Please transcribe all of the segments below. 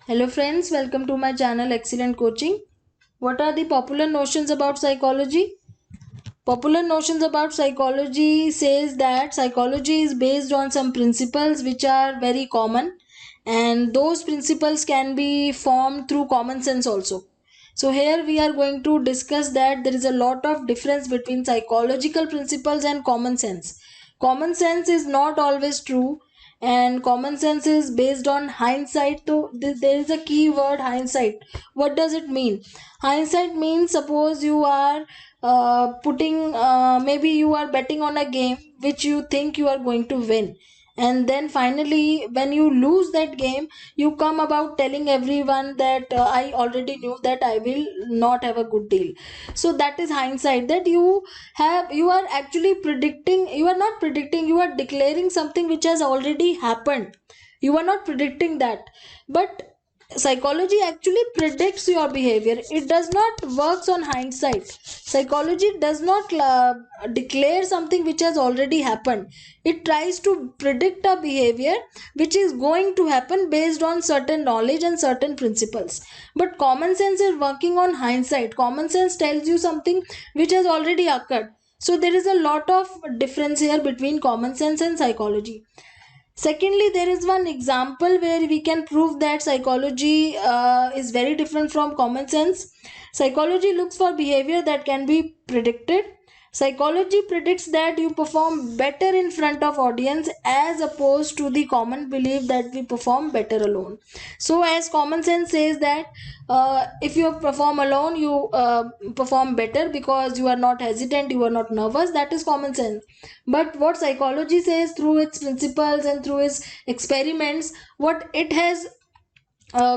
Hello friends, welcome to my channel Excellent Coaching. What are the popular notions about psychology? Popular notions about psychology says that psychology is based on some principles which are very common, and those principles can be formed through common sense also. So here we are going to discuss that there is a lot of difference between psychological principles and common sense. Common sense is not always true, and common sense is based on hindsight. So there is a key word, hindsight. What does it mean? Hindsight means, suppose you are putting maybe you are betting on a game which you think you are going to win, and then finally when you lose that game, you come about telling everyone that I already knew that I will not have a good deal. So that is hindsight, that you are actually predicting, you are not predicting, you are declaring something which has already happened. You are not predicting that, but psychology actually predicts your behavior. It does not works on hindsight. Psychology does not declare something which has already happened. It tries to predict a behavior which is going to happen based on certain knowledge and certain principles. But common sense is working on hindsight. Common sense tells you something which has already occurred. So there is a lot of difference here between common sense and psychology. Secondly, there is one example where we can prove that psychology is very different from common sense. Psychology looks for behavior that can be predicted. Psychology predicts that you perform better in front of audience, as opposed to the common belief that we perform better alone. So as common sense says that if you perform alone, you perform better because you are not hesitant, you are not nervous. That is common sense. But what psychology says through its principles and through its experiments, what it has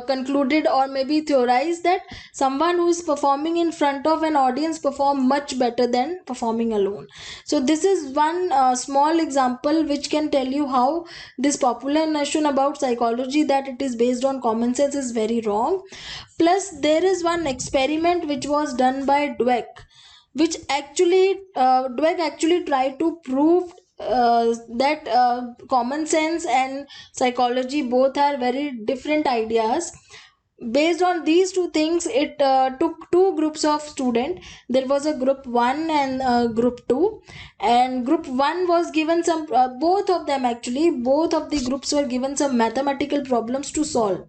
concluded or maybe theorized, that someone who is performing in front of an audience perform much better than performing alone. So this is one small example which can tell you how this popular notion about psychology, that it is based on common sense, is very wrong. Plus there is one experiment which was done by Dweck, which actually Dweck actually tried to prove that common sense and psychology both are very different ideas. Based on these two things, it took two groups of student. There was a group 1 and group 2, and group 1 was given some both of them, actually both of the groups were given some mathematical problems to solve.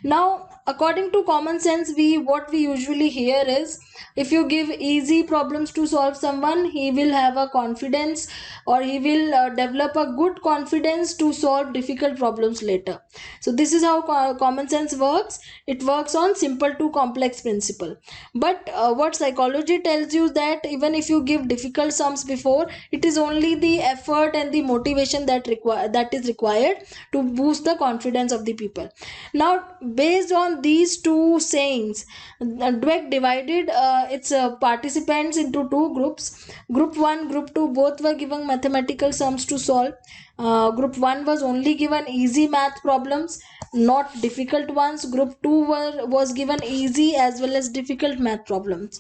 Now according to common sense, we what we usually hear is, if you give easy problems to solve someone, he will have a confidence, or he will develop a good confidence to solve difficult problems later. So this is how common sense works. It works on simple to complex principle. But what psychology tells you, that even if you give difficult sums before, it is only the effort and the motivation that is required to boost the confidence of the people. Now based on these two sayings, Dweck divided its participants into two groups. Group 1, group 2, both were given mathematical sums to solve. Group 1 was only given easy math problems, not difficult ones. Group 2 was given easy as well as difficult math problems.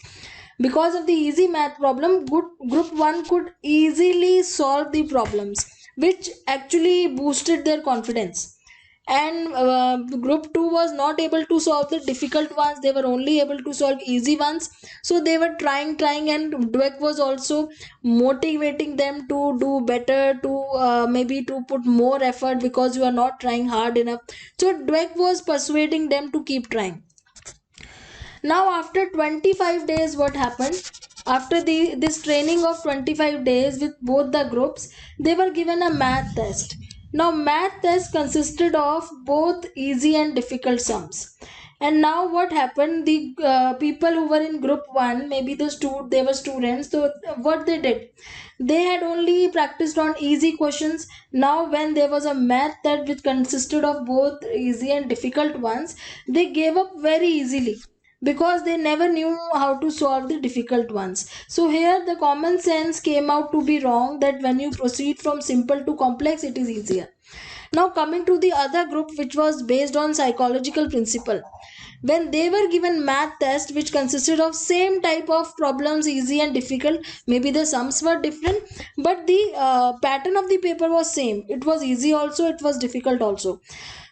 Because of the easy math problem, group 1 could easily solve the problems, which actually boosted their confidence. And group 2 was not able to solve the difficult ones, they were only able to solve easy ones. So they were trying, and Dweck was also motivating them to do better, to maybe to put more effort, because you are not trying hard enough. So Dweck was persuading them to keep trying. Now after 25 days, what happened? After this training of 25 days with both the groups, they were given a math test. Now math test consisted of both easy and difficult sums. And now what happened, the people who were in group 1, maybe they were students, so what they did, they had only practiced on easy questions. Now when there was a math that which consisted of both easy and difficult ones, they gave up very easily, because they never knew how to solve the difficult ones. So here the common sense came out to be wrong, that when you proceed from simple to complex, it is easier. Now coming to the other group, which was based on psychological principle, when they were given math test which consisted of same type of problems, easy and difficult, maybe the sums were different, but the pattern of the paper was same. It was easy also, it was difficult also.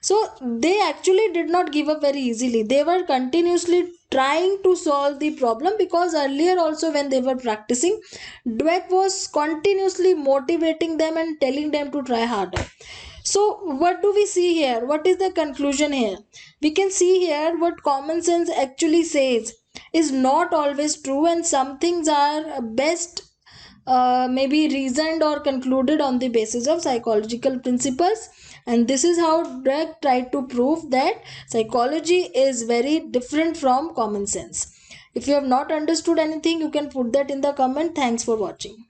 So they actually did not give up very easily. They were continuously trying to solve the problem, because earlier also when they were practicing, Dweck was continuously motivating them and telling them to try harder. So what do we see here? What is the conclusion here? We can see here what common sense actually says is not always true, and some things are best maybe reasoned or concluded on the basis of psychological principles. And this is how Dweck tried to prove that psychology is very different from common sense. If you have not understood anything, you can put that in the comment. Thanks for watching.